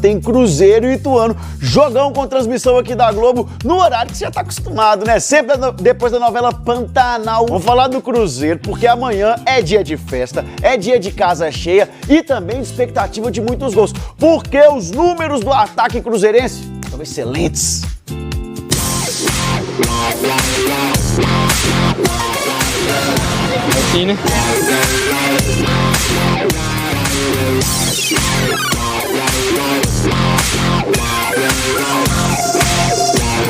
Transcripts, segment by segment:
tem Cruzeiro e Ituano. Jogão com transmissão aqui da Globo, no horário que você já tá acostumado, né? Sempre depois da novela Pantanal. Vamos falar do Cruzeiro, porque amanhã é dia de festa, é dia de casa cheia e também de expectativa de muitos gols. Porque os números do ataque cruzeirense são excelentes. Aqui, né?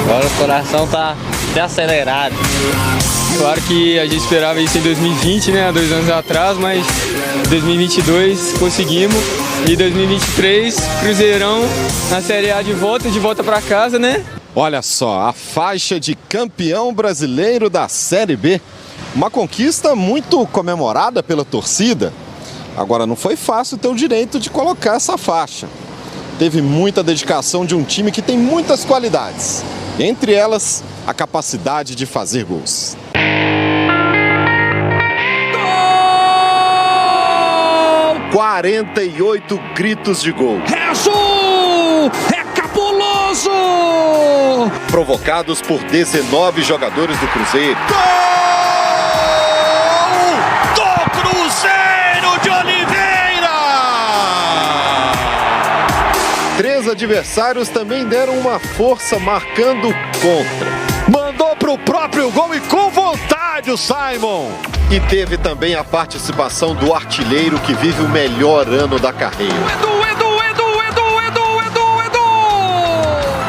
Agora o coração tá até acelerado. Claro que a gente esperava isso em 2020, né? Há 2 anos atrás, mas em 2022 conseguimos. E 2023, Cruzeirão na Série A de volta pra casa, né? Olha só, a faixa de campeão brasileiro da Série B. Uma conquista muito comemorada pela torcida. Agora, não foi fácil ter o direito de colocar essa faixa. Teve muita dedicação de um time que tem muitas qualidades. Entre elas, a capacidade de fazer gols. 48 gritos de gol. É azul! É cabuloso! Provocados por 19 jogadores do Cruzeiro. Gol do Cruzeiro de Oliveira! 3 adversários também deram uma força marcando contra. Mandou pro próprio gol e com vontade o Simon. E teve também a participação do artilheiro que vive o melhor ano da carreira.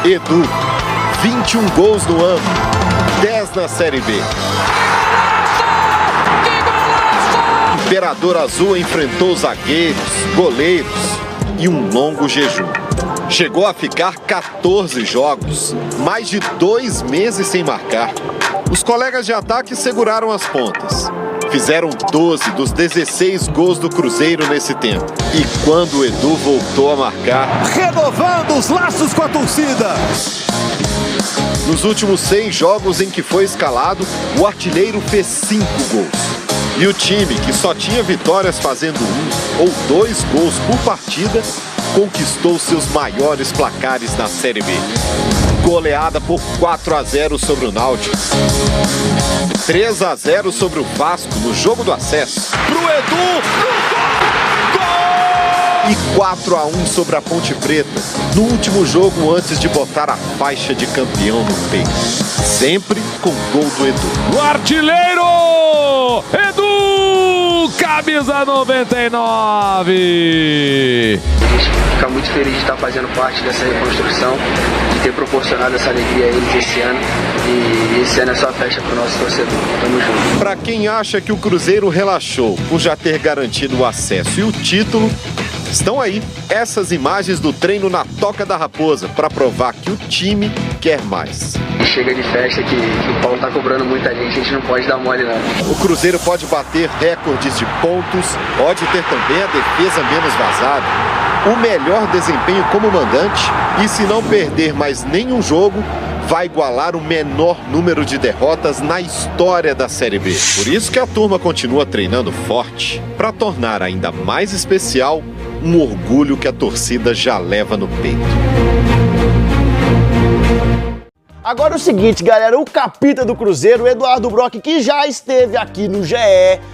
Edu, 21 gols no ano, 10 na Série B. Imperador Azul enfrentou zagueiros, goleiros e um longo jejum. Chegou a ficar 14 jogos, mais de 2 meses sem marcar. Os colegas de ataque seguraram as pontas. Fizeram 12 dos 16 gols do Cruzeiro nesse tempo. E quando o Edu voltou a marcar... renovando os laços com a torcida. Nos últimos 6 jogos em que foi escalado, o artilheiro fez 5 gols. E o time, que só tinha vitórias fazendo 1 ou 2 gols por partida, conquistou seus maiores placares na Série B. Goleada por 4-0 sobre o Náutico. 3-0 sobre o Vasco no jogo do acesso. Pro Edu, E 4-1 sobre a Ponte Preta, no último jogo antes de botar a faixa de campeão no peito. Sempre com gol do Edu. o artilheiro Edu, camisa 99. A gente fica muito feliz de estar fazendo parte dessa reconstrução, de ter proporcionado essa alegria a eles esse ano. E esse ano é só festa para o nosso torcedor. Tamo junto. Para quem acha que o Cruzeiro relaxou por já ter garantido o acesso e o título, estão aí essas imagens do treino na Toca da Raposa para provar que o time quer mais. E chega de festa que o Paulo tá cobrando muita gente, a gente não pode dar mole não. O Cruzeiro pode bater recordes de pontos, pode ter também a defesa menos vazada, o melhor desempenho como mandante e, se não perder mais nenhum jogo, vai igualar o menor número de derrotas na história da Série B. Por isso que a turma continua treinando forte, para tornar ainda mais especial um orgulho que a torcida já leva no peito. Agora é o seguinte, galera, o capita do Cruzeiro, o Eduardo Brock, que já esteve aqui no GE,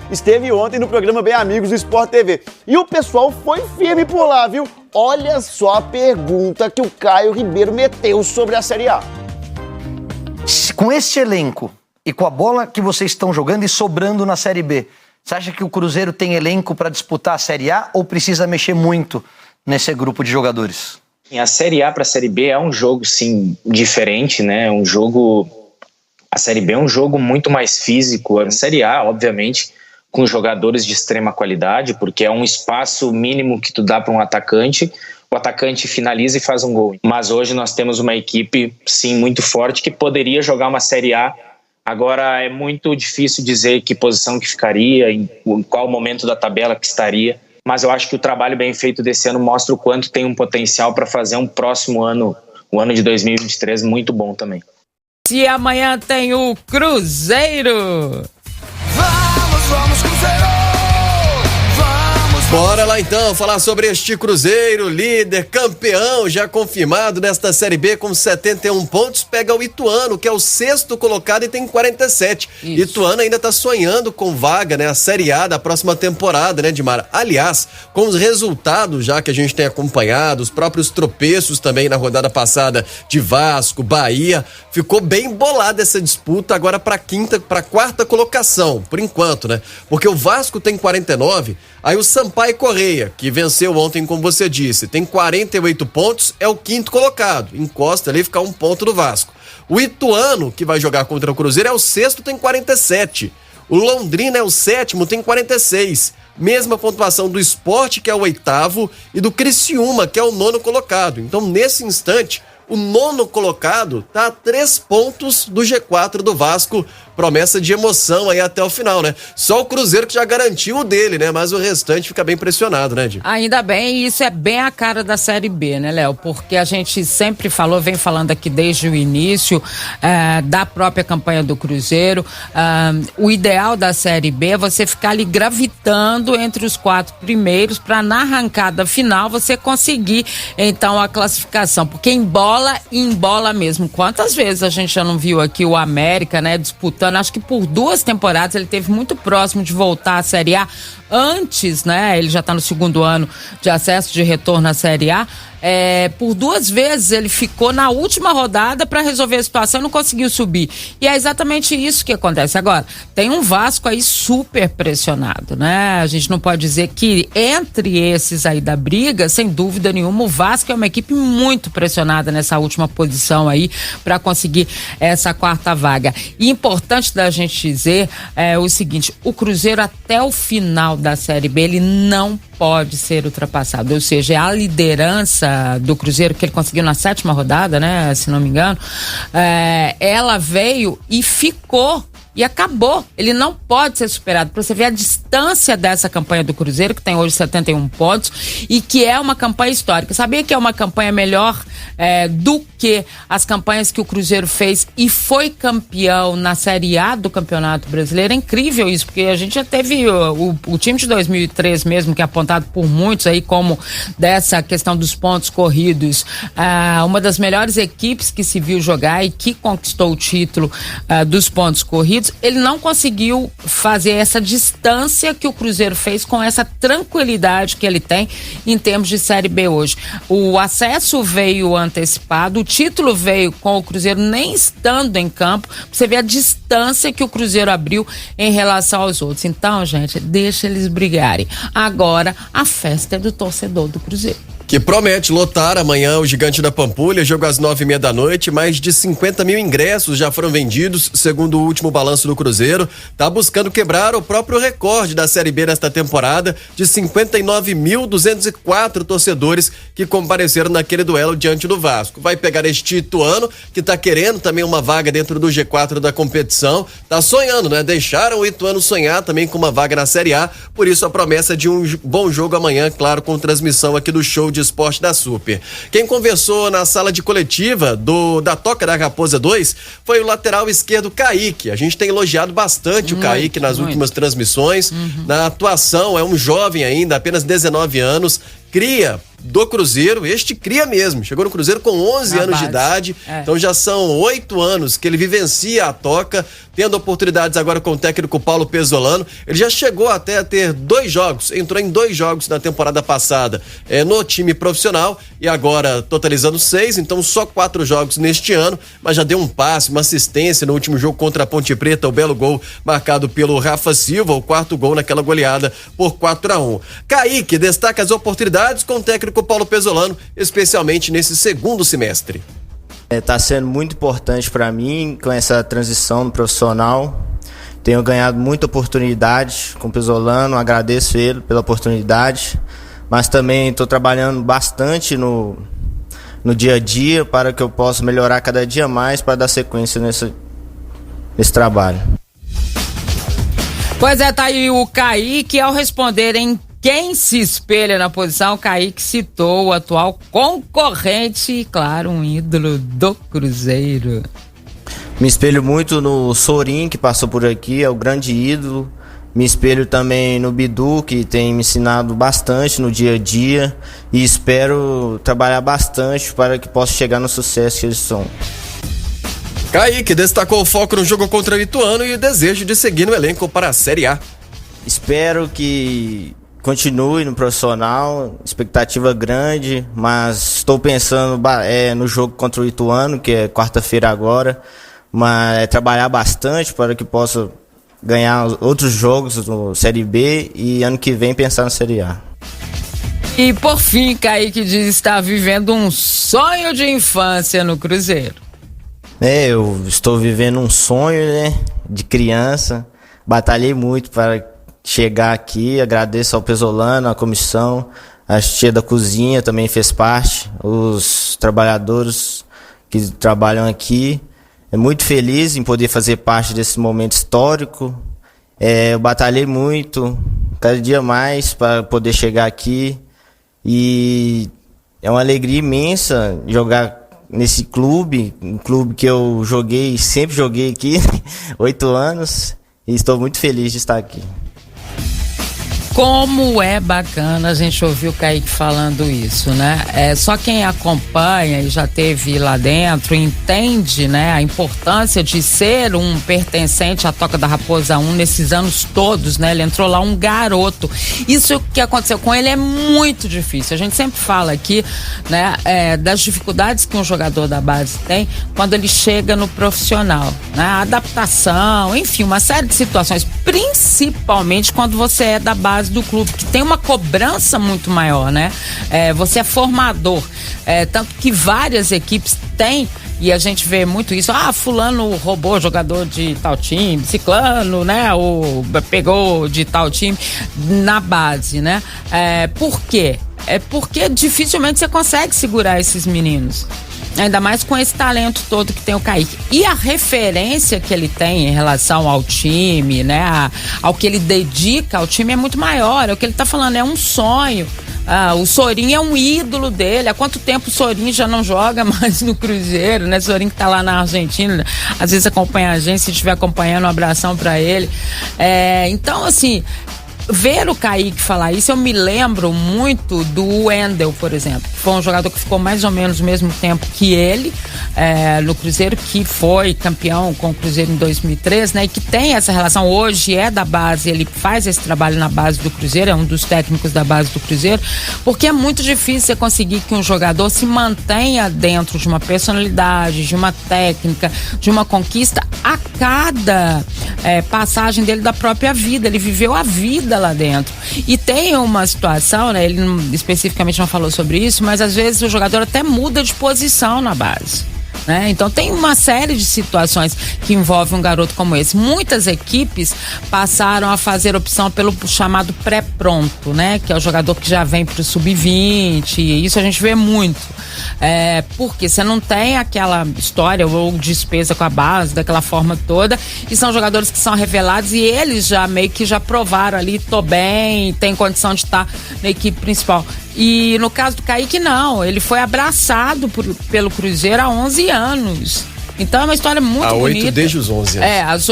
esteve ontem no programa Bem Amigos do Sport TV. E o pessoal foi firme por lá, viu? Olha só a pergunta que o Caio Ribeiro meteu sobre a Série A. Com este elenco e com a bola que vocês estão jogando e sobrando na Série B, você acha que o Cruzeiro tem elenco para disputar a Série A ou precisa mexer muito nesse grupo de jogadores? A Série A para a Série B é um jogo, sim, diferente, né? A Série B é um jogo muito mais físico. A Série A, obviamente, com jogadores de extrema qualidade, porque é um espaço mínimo que tu dá para um atacante. O atacante finaliza e faz um gol. Mas hoje nós temos uma equipe, sim, muito forte, que poderia jogar uma Série A. Agora é muito difícil dizer que posição que ficaria, em qual momento da tabela que estaria. Mas eu acho que o trabalho bem feito desse ano mostra o quanto tem um potencial para fazer um próximo ano, o ano de 2023, muito bom também. E amanhã tem o Cruzeiro! Vamos, Cruzeiro! Vamos, Bora lá então falar sobre este Cruzeiro, líder, campeão, já confirmado nesta Série B com 71 pontos, pega o Ituano, que é o 6º colocado e tem 47. Isso. Ituano ainda tá sonhando com vaga, né, a Série A da próxima temporada, né, Dimara? Aliás, com os resultados já que a gente tem acompanhado, os próprios tropeços também na rodada passada de Vasco, Bahia, ficou bem bolada essa disputa agora para quarta colocação, por enquanto, né? Porque o Vasco tem 49, aí o Sampaio Correia, que venceu ontem, como você disse, tem 48 pontos, é o 5º colocado, encosta ali, fica 1 ponto do Vasco. O Ituano, que vai jogar contra o Cruzeiro, é o 6º, tem 47. O Londrina é o 7º, tem 46. Mesma pontuação do Sport, que é o 8º, e do Criciúma, que é o 9º colocado. Então, nesse instante, o 9º colocado tá a 3 pontos do G4 do Vasco. Promessa de emoção aí até o final, né? Só o Cruzeiro que já garantiu o dele, né? Mas o restante fica bem pressionado, né, Di? Ainda bem, isso é bem a cara da Série B, né, Léo? Porque a gente sempre falou, vem falando aqui desde o início da própria campanha do Cruzeiro. O ideal da Série B é você ficar ali gravitando entre os 4 primeiros para na arrancada final você conseguir, então, a classificação. Porque embola mesmo. Quantas vezes a gente já não viu aqui o América, né, disputando? Acho que por 2 temporadas ele teve muito próximo de voltar à Série A. Antes, né, ele já está no 2º ano de acesso, de retorno à Série A. Por 2 vezes ele ficou na última rodada para resolver a situação e não conseguiu subir. E é exatamente isso que acontece. Agora, tem um Vasco aí super pressionado, né? A gente não pode dizer que entre esses aí da briga, sem dúvida nenhuma, o Vasco é uma equipe muito pressionada nessa última posição aí para conseguir essa 4ª vaga. E importante da gente dizer o seguinte: o Cruzeiro até o final da Série B, ele não pode ser ultrapassado, ou seja, a liderança do Cruzeiro que ele conseguiu na 7ª rodada, né, se não me engano, ela veio e ficou e acabou. Ele não pode ser superado. Para você ver a distância dessa campanha do Cruzeiro, que tem hoje 71 pontos e que é uma campanha histórica. Sabia que é uma campanha melhor do que as campanhas que o Cruzeiro fez e foi campeão na Série A do Campeonato Brasileiro? É incrível isso, porque a gente já teve o time de 2003 mesmo, que é apontado por muitos aí como dessa questão dos pontos corridos, uma das melhores equipes que se viu jogar e que conquistou o título dos pontos corridos. Ele não conseguiu fazer essa distância que o Cruzeiro fez com essa tranquilidade que ele tem em termos de Série B hoje. O acesso veio antecipado, o título veio com o Cruzeiro nem estando em campo. Você vê a distância que o Cruzeiro abriu em relação aos outros. Então, gente, deixa eles brigarem. Agora, a festa é do torcedor do Cruzeiro, que promete lotar amanhã o Gigante da Pampulha, jogo às 9h30 da noite. Mais de 50 mil ingressos já foram vendidos, segundo o último balanço do Cruzeiro. Tá buscando quebrar o próprio recorde da Série B nesta temporada, de 59.204 torcedores que compareceram naquele duelo diante do Vasco. Vai pegar este Ituano, que tá querendo também uma vaga dentro do G4 da competição. Tá sonhando, né? Deixaram o Ituano sonhar também com uma vaga na Série A, por isso a promessa de um bom jogo amanhã, claro, com transmissão aqui do Show de Esporte da Super. Quem conversou na sala de coletiva da Toca da Raposa 2 foi o lateral esquerdo Kaique. A gente tem elogiado bastante o Kaique nas últimas transmissões. Na atuação, é um jovem ainda, apenas 19 anos, cria do Cruzeiro, cria mesmo, chegou no Cruzeiro com 11 anos de idade, então já são 8 anos que ele vivencia a Toca, tendo oportunidades agora com o técnico Paulo Pezzolano. Ele já chegou até a ter 2 jogos, entrou em 2 jogos na temporada passada no time profissional e agora totalizando 6, então só 4 jogos neste ano, mas já deu um passe, uma assistência no último jogo contra a Ponte Preta, o belo gol marcado pelo Rafa Silva, o 4º gol naquela goleada por 4-1. Kaique destaca as oportunidades com o técnico Paulo Pezzolano, especialmente nesse segundo semestre. Tá sendo muito importante para mim com essa transição no profissional. Tenho ganhado muita oportunidade com o Pezzolano, agradeço ele pela oportunidade, mas também estou trabalhando bastante no dia a dia para que eu possa melhorar cada dia mais para dar sequência nesse trabalho. Pois tá aí o Kaique, ao responder em quem se espelha na posição, Kaique citou o atual concorrente e, claro, um ídolo do Cruzeiro. Me espelho muito no Sorin, que passou por aqui, é o grande ídolo. Me espelho também no Bidu, que tem me ensinado bastante no dia a dia, e espero trabalhar bastante para que possa chegar no sucesso que eles são. Kaique destacou o foco no jogo contra o Ituano e o desejo de seguir no elenco para a Série A. Espero que continue no profissional, expectativa grande, mas estou pensando no jogo contra o Ituano, que é quarta-feira agora, mas trabalhar bastante para que possa ganhar outros jogos no Série B e ano que vem pensar na Série A. E por fim, Kaique diz estar vivendo um sonho de infância no Cruzeiro. Eu estou vivendo um sonho, né, de criança. Batalhei muito para chegar aqui. Agradeço ao Pesolano, à comissão, a tia da cozinha também fez parte, os trabalhadores que trabalham aqui. Muito feliz em poder fazer parte desse momento histórico. Eu batalhei muito, cada dia mais, para poder chegar aqui. E é uma alegria imensa jogar nesse clube, um clube que eu sempre joguei aqui, 8 anos, e estou muito feliz de estar aqui. Como é bacana a gente ouvir o Kaique falando isso, né? Só quem acompanha e já esteve lá dentro entende, né, a importância de ser um pertencente à Toca da Raposa 1 nesses anos todos, né? Ele entrou lá um garoto. Isso que aconteceu com ele é muito difícil. A gente sempre fala aqui, né, das dificuldades que um jogador da base tem quando ele chega no profissional, né? A adaptação, enfim, uma série de situações, principalmente quando você é da base do clube, que tem uma cobrança muito maior, né? Você é formador, tanto que várias equipes têm, e a gente vê muito isso, fulano roubou jogador de tal time, ciclano, né? Ou pegou de tal time na base, né? Por quê? Porque dificilmente você consegue segurar esses meninos. Ainda mais com esse talento todo que tem o Kaique. E a referência que ele tem em relação ao time, né? Ao que ele dedica ao time é muito maior. É o que ele tá falando, é um sonho. O Sorin é um ídolo dele. Há quanto tempo o Sorin já não joga mais no Cruzeiro, né? Sorin que tá lá na Argentina, às vezes acompanha a gente, se estiver acompanhando, um abração pra ele. Então, assim, ver o Kaique falar isso, eu me lembro muito do Wendel, por exemplo, que foi um jogador que ficou mais ou menos o mesmo tempo que ele no Cruzeiro, que foi campeão com o Cruzeiro em 2003, né? E que tem essa relação, hoje é da base, ele faz esse trabalho na base do Cruzeiro, é um dos técnicos da base do Cruzeiro, porque é muito difícil você conseguir que um jogador se mantenha dentro de uma personalidade, de uma técnica, de uma conquista a cada passagem dele da própria vida. Ele viveu a vida lá dentro. E tem uma situação, né? Ele especificamente não falou sobre isso, mas às vezes o jogador até muda de posição na base, né? Então tem uma série de situações que envolvem um garoto como esse. Muitas equipes passaram a fazer opção pelo chamado pré-pronto, né? Que é o jogador que já vem pro sub-20, e isso a gente vê muito. Porque você não tem aquela história ou despesa com a base, daquela forma toda, e são jogadores que são revelados e eles já meio que já provaram ali, tô bem, tem condição de estar na equipe principal. E no caso do Kaique, não, ele foi abraçado pelo Cruzeiro há 11 anos. Então é uma história muito bonita. Desde os 11 anos.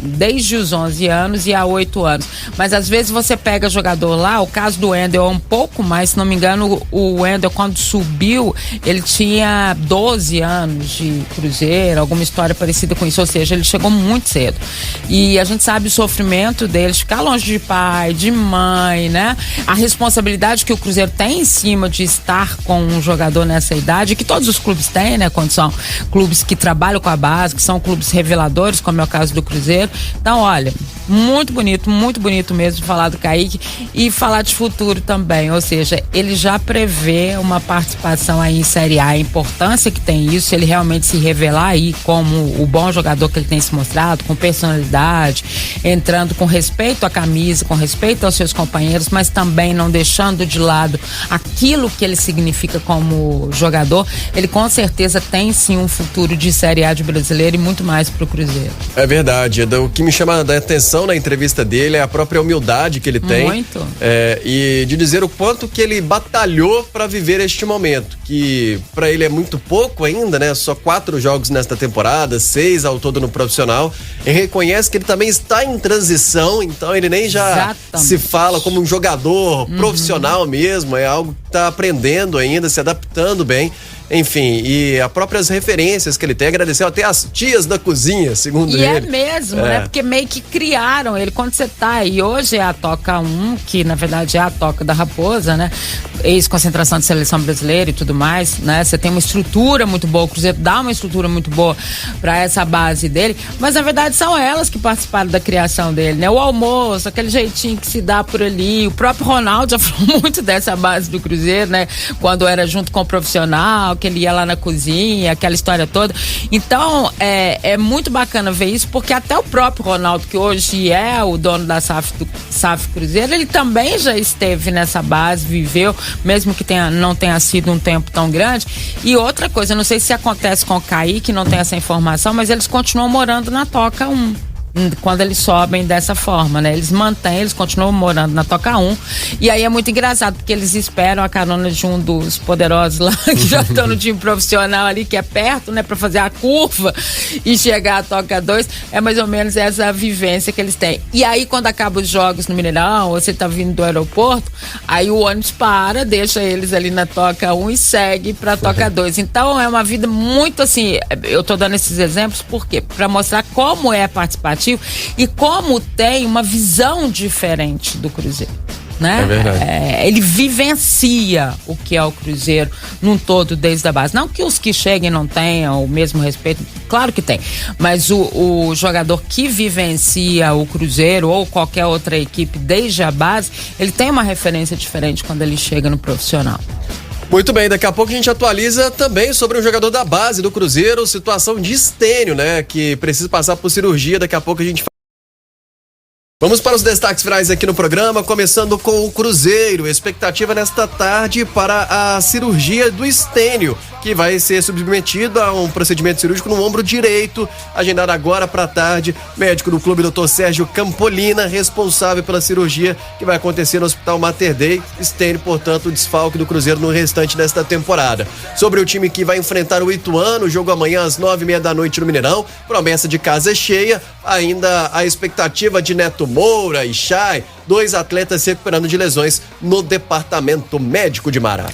Desde os 11 anos e há 8 anos. Mas às vezes você pega jogador lá, o caso do Wendel é um pouco mais, se não me engano, o Wendel quando subiu, ele tinha 12 anos de Cruzeiro, alguma história parecida com isso, ou seja, ele chegou muito cedo. E a gente sabe o sofrimento deles, ficar longe de pai, de mãe, né? A responsabilidade que o Cruzeiro tem em cima de estar com um jogador nessa idade, que todos os clubes têm, né? Quando são clubes que trabalham com a base, que são clubes reveladores, como é o caso do Cruzeiro. Então, olha, muito bonito mesmo falar do Kaique e falar de futuro também, ou seja, ele já prevê uma participação aí em Série A, a importância que tem isso, ele realmente se revelar aí como o bom jogador que ele tem se mostrado, com personalidade, entrando com respeito à camisa, com respeito aos seus companheiros, mas também não deixando de lado aquilo que ele significa como jogador. Ele com certeza tem sim um futuro de Série Série A de Brasileiro e muito mais pro Cruzeiro. É verdade. O que me chama a atenção na entrevista dele é a própria humildade que ele tem. Muito. E de dizer o quanto que ele batalhou para viver este momento, que para ele é muito pouco ainda, né? Só 4 jogos nesta temporada, 6 ao todo no profissional. Ele reconhece que ele também está em transição, então ele nem já se fala como um jogador profissional mesmo, é algo que está aprendendo ainda, se adaptando bem. Enfim, e as próprias referências que ele tem, agradeceu até as tias da cozinha, segundo ele. E é mesmo, né? Porque meio que criaram ele quando você tá aí. Hoje é a Toca 1, que na verdade é a Toca da Raposa, né? Ex-concentração de seleção brasileira e tudo mais, né? Você tem uma estrutura muito boa, o Cruzeiro dá uma estrutura muito boa pra essa base dele, mas na verdade são elas que participaram da criação dele, né? O almoço, aquele jeitinho que se dá por ali. O próprio Ronaldo já falou muito dessa base do Cruzeiro, né? Quando era junto com o profissional, que ele ia lá na cozinha, aquela história toda. Então, é muito bacana ver isso, porque até o próprio Ronaldo, que hoje é o dono da SAF Cruzeiro, ele também já esteve nessa base, viveu, mesmo que não tenha sido um tempo tão grande. E outra coisa, não sei se acontece com o Kaique, não tem essa informação, mas eles continuam morando na Toca 1. Quando eles sobem dessa forma, né? Eles continuam morando na Toca 1. E aí é muito engraçado, porque eles esperam a carona de um dos poderosos lá, que já estão no time profissional ali, que é perto, né? Pra fazer a curva e chegar à Toca 2. É mais ou menos essa vivência que eles têm. E aí, quando acabam os jogos no Mineirão, ou você tá vindo do aeroporto, aí o ônibus para, deixa eles ali na Toca 1 e segue pra Toca 2. Então, é uma vida muito assim, eu tô dando esses exemplos, por quê? Pra mostrar como é participativo e como tem uma visão diferente do Cruzeiro, né? É verdade. Ele vivencia o que é o Cruzeiro num todo desde a base. Não que os que cheguem não tenham o mesmo respeito, claro que tem, mas o jogador que vivencia o Cruzeiro ou qualquer outra equipe desde a base, ele tem uma referência diferente quando ele chega no profissional. Muito bem, daqui a pouco a gente atualiza também sobre um jogador da base do Cruzeiro, situação de Stênio, né, que precisa passar por cirurgia, daqui a pouco a gente Vamos para os destaques finais aqui no programa, começando com o Cruzeiro. Expectativa nesta tarde para a cirurgia do Stênio, que vai ser submetido a um procedimento cirúrgico no ombro direito, agendado agora para a tarde. Médico do clube, Dr. Sérgio Campolina, responsável pela cirurgia que vai acontecer no Hospital Mater Dei. Stênio, portanto, o desfalque do Cruzeiro no restante desta temporada. Sobre o time que vai enfrentar o Ituano, jogo amanhã às 9h30 da noite no Mineirão, promessa de casa cheia, ainda a expectativa de Neto Moura e Chay, 2 atletas se recuperando de lesões no departamento médico de Mará.